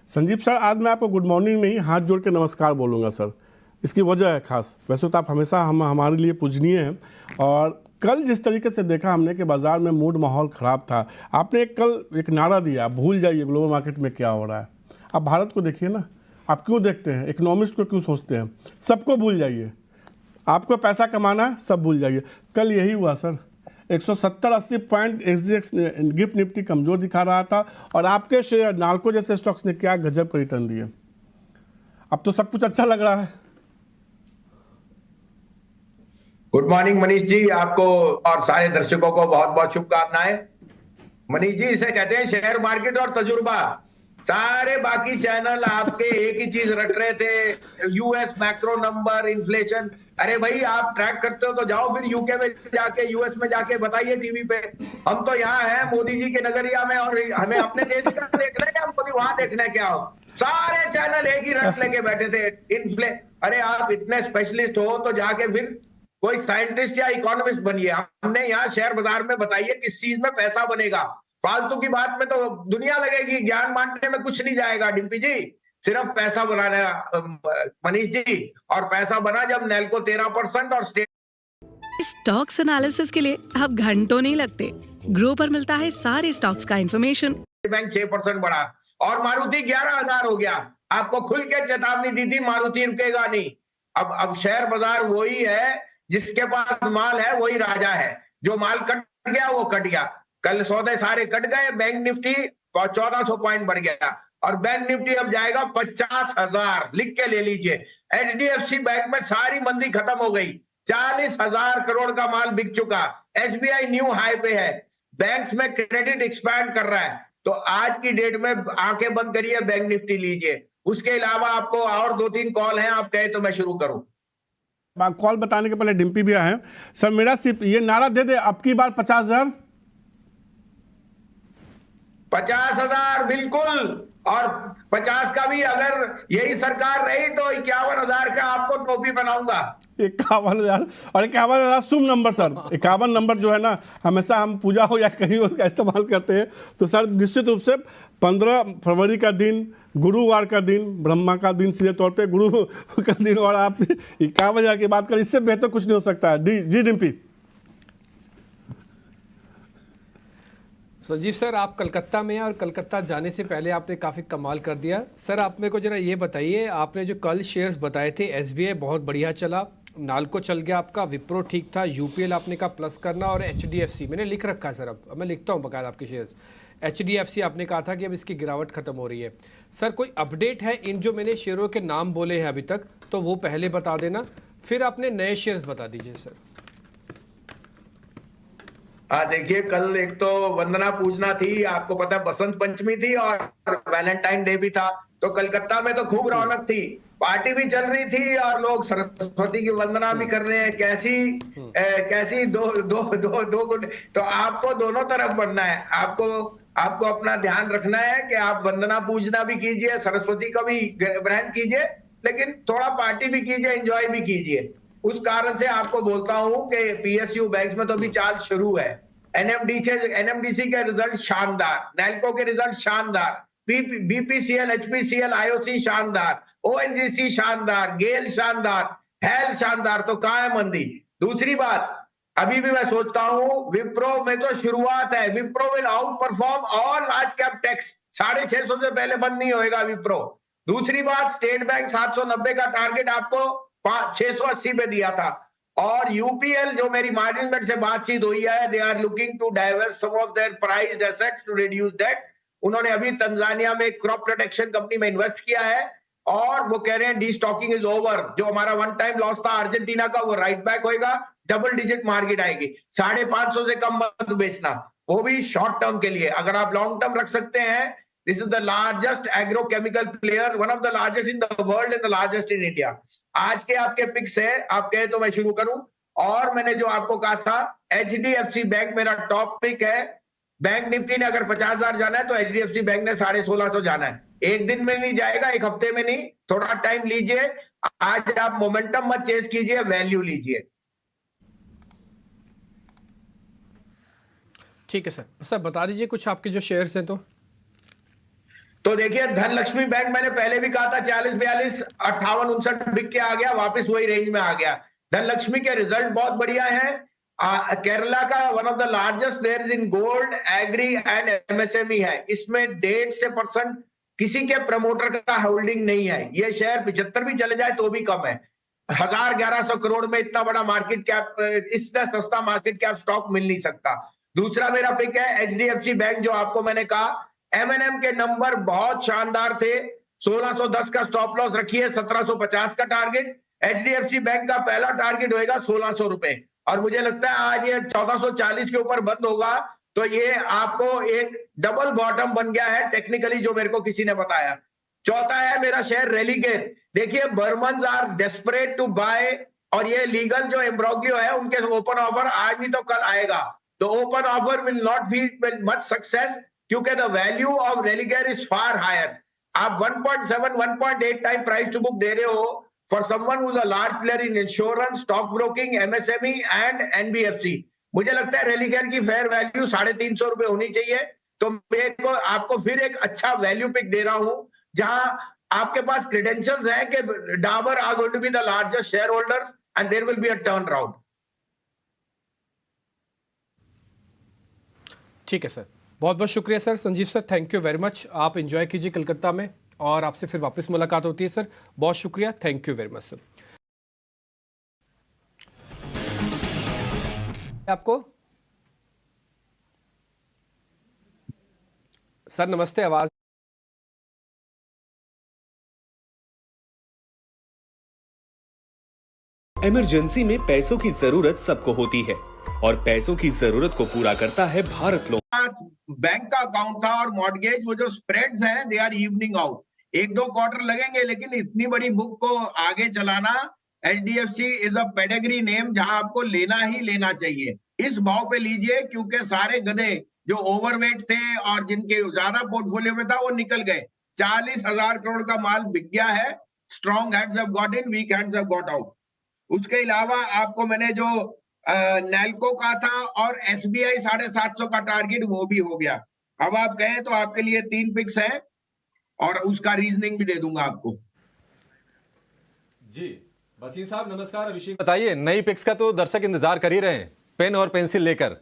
Sanjeev sir, आज मैं आपको गुड मॉर्निंग नहीं, हाथ जोड़ के नमस्कार बोलूँगा सर। इसकी वजह है खास। वैसे तो आप हमेशा हमारे लिए पूजनीय हैं, और कल जिस तरीके से देखा हमने कि बाज़ार में मूड माहौल ख़राब था, आपने कल एक नारा दिया, भूल जाइए ग्लोबल मार्केट में क्या हो रहा है। आप भारत को देखिए ना, आप क्यों देखते हैं, इकोनॉमिस्ट को क्यों सोचते हैं, सबको भूल जाइए, आपको पैसा कमाना है, सब भूल जाइए। कल यही हुआ sir, 170-80 point SGX gift Nifty कमज़ोर दिखा रहा था, और आपके शेयर नाल्को जैसे स्टॉक्स ने क्या गजब का रिटर्न दिए। अब तो सब कुछ अच्छा लग रहा है। गुड मॉर्निंग मनीष जी, आपको और सारे दर्शकों को बहुत बहुत शुभकामनाएं। मनीष जी, इसे कहते हैं शेयर मार्केट और तजुर्बा। सारे बाकी चैनल आपके एक ही चीज रट रहे थे, यूएस मैक्रो नंबर, इन्फ्लेशन। अरे भाई, आप ट्रैक करते हो तो जाओ फिर यूके में जाके, यूएस में जाके बताइए टीवी पे। हम तो यहाँ हैं मोदी जी के नगरिया में, और हमें अपने देश का देखना है, हम मोदी वहां देखना है क्या हो। सारे चैनल एक ही रट लेके बैठे थे, इन्फ्ले। अरे आप इतने स्पेशलिस्ट हो तो जाके फिर कोई साइंटिस्ट या इकोनॉमिस्ट बनिए। हमने यहाँ शेयर बाजार में बताइए किस चीज में पैसा बनेगा। फालतू की बात में तो दुनिया लगेगी, ज्ञान बांटने में कुछ नहीं जाएगा डिम्पी जी। सिर्फ पैसा बनाना मनीष जी, और पैसा बना जब नेल्को 13% और स्टेट स्टॉक्स एनालिसिस के लिए अब घंटों नहीं लगते। ग्रो पर मिलता है सारे स्टॉक्स का इंफॉर्मेशन। बैंक 6% बढ़ा, और मारुति 11,000 हो गया। आपको खुल के चेतावनी दी थी, मारुति रुकेगा नहीं। अब शेयर बाजार वही है, जिसके पास माल है वही राजा है। जो माल कट गया वो कट गया। कल सौदे सारे कट गए, बैंक निफ्टी 1400 पॉइंट बढ़ गया, और बैंक निफ्टी अब जाएगा 50,000। लिख के ले लीजिए, एचडीएफसी बैंक में सारी मंदी खत्म हो गई, 40,000 करोड़ का माल बिक चुका। एसबीआई न्यू हाई पे है, बैंक्स में क्रेडिट एक्सपैंड कर रहा है। तो आज की डेट में आंखें बंद करिए, बैंक निफ्टी लीजिए। उसके अलावा आपको और 2-3 कॉल हैं, आप कहे तो मैं शुरू करूं। कॉल बताने के पहले डिम्पी भी आए सर। मेरा सिर्फ ये नारा दे दे, अब की बार 50,000। 50,000 बिल्कुल, और 50 का भी अगर यही सरकार रही तो 51,000 का आपको टोपी बनाऊंगा। 51,000, और 51,000 शुभ नंबर सर। 51 नंबर जो है ना, हमेशा हम पूजा हो या कहीं उसका इस्तेमाल करते हैं। तो सर निश्चित रूप से 15 फरवरी का दिन, गुरुवार का दिन, ब्रह्मा का दिन सीधे तौर पे गुरु का दिन, और आप 51,000 की बात करें, इससे बेहतर कुछ नहीं हो सकता है। जी डिम्पी। संजीव सर, आप कलकत्ता में हैं, और कलकत्ता जाने से पहले आपने काफ़ी कमाल कर दिया। सर आप मेरे को जरा ये बताइए, आपने जो कल शेयर्स बताए थे, एसबीआई बहुत बढ़िया चला, नाल्को चल गया आपका, विप्रो ठीक था, यूपीएल आपने कहा प्लस करना, और एचडीएफसी मैंने लिख रखा है सर। अब मैं लिखता हूँ बकायदा आपके शेयर्स। एचडीएफसी आपने कहा था कि अब इसकी गिरावट खत्म हो रही है। सर कोई अपडेट है इन जो मैंने शेयरों के नाम बोले हैं अभी तक, तो वो पहले बता देना, फिर आपने नए शेयर्स बता दीजिए सर। हाँ देखिए, कल एक तो वंदना पूजना थी, आपको पता है बसंत पंचमी थी और वैलेंटाइन डे भी था। तो कलकत्ता में तो खूब रौनक थी, पार्टी भी चल रही थी, और लोग सरस्वती की वंदना भी कर रहे हैं। कैसी दो दो दो दो गुण। तो आपको दोनों तरफ बनना है। आपको आपको अपना ध्यान रखना है कि आप वंदना पूजना भी कीजिए, सरस्वती का भी ग्रहण कीजिए, लेकिन थोड़ा पार्टी भी कीजिए, एंजॉय भी कीजिए। उस कारण से आपको बोलता हूं कि पीएसयू बैंक में तो अभी चाल शुरू है। एनएमडीसी के रिजल्ट शानदार, नैल्को के रिजल्ट शानदार, बीपीसीएल, एचपीसीएल, आईओसी शानदार, ओएनजीसी शानदार, गेल शानदार, हेल शानदार। तो कहां है मंदी? दूसरी बात, अभी भी मैं सोचता हूं विप्रो में तो शुरुआत है। Wipro will outperform all large cap techs. 650 से पहले बंद नहीं होएगा विप्रो। दूसरी बात, स्टेट बैंक 790 का टारगेट आपको 680 पे दिया था। और यूपीएल, जो मेरी मार्जिन से बातचीत हुई है, दे आर लुकिंग टू डाइवर्स some of their prized assets to reduce debt. उन्होंने अभी तंजानिया में क्रॉप प्रोटेक्शन कंपनी में इन्वेस्ट किया है, और वो कह रहे हैं डी स्टॉकिंग इज ओवर। जो हमारा वन टाइम लॉस था अर्जेंटीना का, वो राइट बैक होएगा, डबल डिजिट मार्केट आएगी। 550 से कम मत बेचना, वो भी शॉर्ट टर्म के लिए। अगर आप लॉन्ग टर्म रख सकते हैं, this is the largest agrochemical player, one of the largest in the world and the largest in India. आज के आपके पिक्स है, आप कहे तो मैं शुरू करूं। और मैंने जो आपको कहा था, एचडीएफसी बैंक मेरा टॉप पिक है। बैंक निफ्टी ने अगर 50,000 जाना है तो एचडीएफसी बैंक ने 1650 जाना है। एक दिन में नहीं जाएगा, एक हफ्ते में नहीं, थोड़ा टाइम लीजिए। आज आप मोमेंटम मत चेस कीजिए, वैल्यू लीजिए। ठीक है सर। सर बता दीजिए कुछ आपके जो शेयर्स हैं तो। तो देखिए धनलक्ष्मी बैंक मैंने पहले भी कहा था 40 42 58 59 बिक के आ गया, वापस वही रेंज में आ गया। धनलक्ष्मी के रिजल्ट बहुत बढ़िया है। केरला का one of the largest players in gold, agri and MSME है। इसमें 1.5% किसी के प्रमोटर का होल्डिंग नहीं है। ये शेयर 75 भी चले जाए तो भी कम है। 1100 करोड़ में इतना बड़ा मार्केट कैप, इतना सस्ता मार्केट कैप स्टॉक मिल नहीं सकता। दूसरा मेरा पिक है एचडीएफसी बैंक, जो आपको मैंने कहा एमएनएम के नंबर बहुत शानदार थे। 1610 का स्टॉप लॉस रखिए, 1750 का टारगेट। एचडीएफसी बैंक का पहला टारगेट होएगा 1600 रुपए, और मुझे लगता है आज ये 1440 के ऊपर बंद होगा। तो ये आपको एक डबल बॉटम बन गया है टेक्निकली, जो मेरे को किसी ने बताया। चौथा है मेरा शेयर रेलिगेर। देखिए Burmans are desperate to buy, और ये लीगल जो एम्ब्रोग्लियो है उनके ओपन ऑफर आज नहीं तो कल आएगा। तो open offer will not be much success, क्योंकि the value of Religare is far higher. आप 1.7 1.8 टाइम प्राइस टू बुक दे रहे हो for someone who is a large player in insurance, stock broking, MSME and NBFC. मुझे लगता है Religare की fair value 350 रुपए होनी चाहिए। तो मैं को आपको फिर एक अच्छा वैल्यू पिक दे रहा हूं, जहां आपके पास क्रेडेंशियल्स हैं कि Dabur are going to be the largest shareholders and there will be a turnaround. ठीक है सर, बहुत बहुत शुक्रिया sir. Sanjeev sir, thank you very much. आप एंजॉय कीजिए कलकत्ता में, और आपसे फिर वापस मुलाकात होती है सर। बहुत शुक्रिया, thank you very much sir. आपको सर नमस्ते, आवाज इमरजेंसी में पैसों की जरूरत सबको होती है, और पैसों की जरूरत को पूरा करता है भारत लोन। बैंक का अकाउंट था और मॉर्गेज, वो जो स्प्रेड्स हैं they are evening out. 1-2 quarter लगेंगे, लेकिन इतनी बड़ी बुक को आगे चलाना, HDFC is a pedigree name, जहां आपको लेना ही लेना चाहिए। इस भाव पे लीजिए, क्योंकि सारे गधे जो ओवरवेट थे और जिनके ज्यादा पोर्टफोलियो में था वो निकल गए। 40,000 करोड़ का माल बिक गया है। Strong hands have got in, weak hands have got out. उसके अलावा आपको मैंने जो नैल्को का था और एसबीआई 750 का टारगेट, वो भी हो गया। अब आप कहें तो आपके लिए 3 पिक्स हैं, और उसका रीजनिंग भी दे दूंगा आपको। जी वसीम साहब नमस्कार। अभिषेक बताइए, नई पिक्स का तो दर्शक इंतजार कर ही रहे हैं, पेन और पेंसिल लेकर।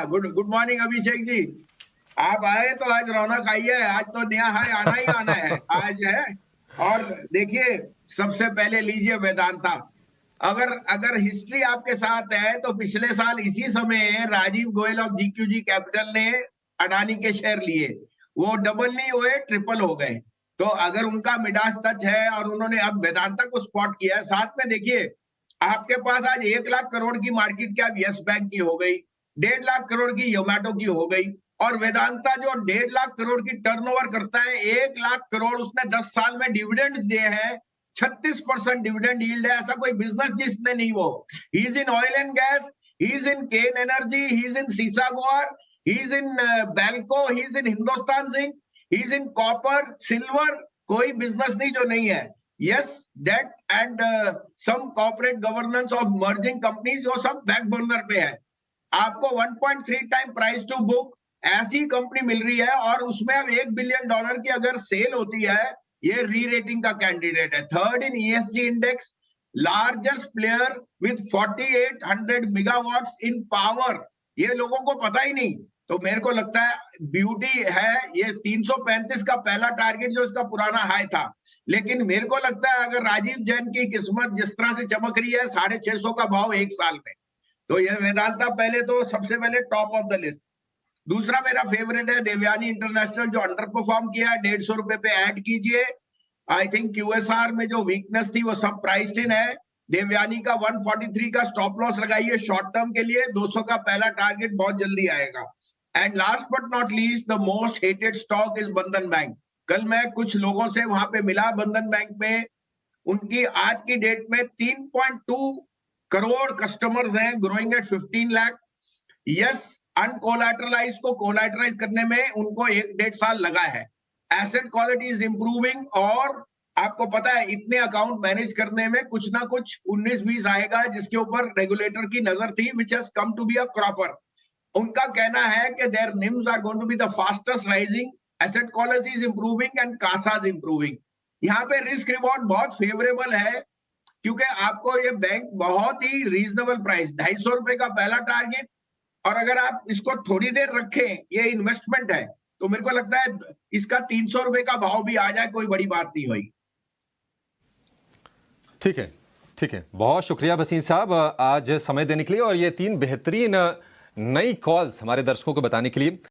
गुड मॉर्निंग अभिषेक जी, आप आए तो आज रौनक आई है। आज तो नया हाई आना ही आना है आज है। और देखिए, सबसे पहले लीजिए वेदांता। अगर हिस्ट्री आपके साथ है तो पिछले साल इसी समय Rajiv Goyal of GQG capital ने अडानी के शेयर लिए, वो डबल नहीं हुए, ट्रिपल हो गए। तो अगर उनका मिडास टच है और उन्होंने अब वेदांता को स्पॉट किया है, साथ में देखिए आपके पास आज 1 लाख करोड़ की मार्केट कैप यस बैंक की हो गई, 1.5 लाख करोड़ की जोमैटो की हो गई, और वेदांता जो 1.5 लाख करोड़ की टर्नओवर करता है, 1 लाख करोड़ उसने 10 साल में डिविडेंड्स दिए हैं, 36% डिविडेंड यील्ड है। ऐसा कोई बिजनेस जिसने नहीं। वो he is in oil and gas, he is in Cairn energy, he is in Sesa Goa, he is in Balco, he is in Hindustan zinc, he is in copper, silver. कोई बिजनेस नहीं जो नहीं है। Yes, debt and some corporate governance of merging companies, वो सब back burner पे है। आपको 1.3 टाइम प्राइस टू बुक ऐसी कंपनी मिल रही है, और उसमें अब $1 बिलियन की अगर सेल होती है, ये री रेटिंग का कैंडिडेट है। Third in ESG index, largest player with 4800 megawatts in power. ये लोगों को पता ही नहीं। तो मेरे को लगता है ब्यूटी है ये 335 का पहला टारगेट जो इसका पुराना हाई था। लेकिन मेरे को लगता है अगर राजीव जैन की किस्मत जिस तरह से चमक रही है, 650 का भाव 1 साल में, तो ये वेदांता पहले तो सबसे पहले टॉप ऑफ द लिस्ट। दूसरा मेरा फेवरेट है देवयानी इंटरनेशनल, जो अंडर परफॉर्म किया है, 150 रुपए पे ऐड कीजिए। आई थिंक क्यूएसआर में जो वीकनेस थी वो सब प्राइस्ड इन है। देवयानी का 143 का स्टॉप लॉस लगाइए शॉर्ट टर्म के लिए, 200 का पहला टारगेट बहुत जल्दी आएगा। And last but not least, the most hated stock is बंधन बैंक। कल मैं कुछ लोगों से वहां पे मिला बंधन बैंक में, उनकी आज की डेट में 3.2 करोड़ कस्टमर्स हैं, ग्रोइंग एट 15 लाख। यस, अनकोलैटरलाइज को कोलैटराइज करने में उनको 1-1.5 साल लगा है। एसेट क्वालिटी इज इंप्रूविंग, और आपको पता है इतने अकाउंट मैनेज करने में कुछ ना कुछ 19-20 आएगा जिसके ऊपर रेगुलेटर की नजर थी, which has come to be a cropper. उनका कहना है कि their NIMs are going to be the fastest rising asset quality is improving and CASA is improving. यहाँ पे रिस्क रिवॉर्ड बहुत फेवरेबल है, क्योंकि आपको ये बैंक बहुत ही रीजनेबल प्राइस, 250 रुपए का पहला टारगेट, और अगर आप इसको थोड़ी देर रखें, ये इन्वेस्टमेंट है, तो मेरे को लगता है इसका 300 रुपए का भाव भी आ जाए, कोई बड़ी बात नहीं होगी। ठीक है, ठीक है, बहुत शुक्रिया भसीन साहब आज समय देने के लिए और ये 3 बेहतरीन नई कॉल्स हमारे दर्शकों को बताने के लिए।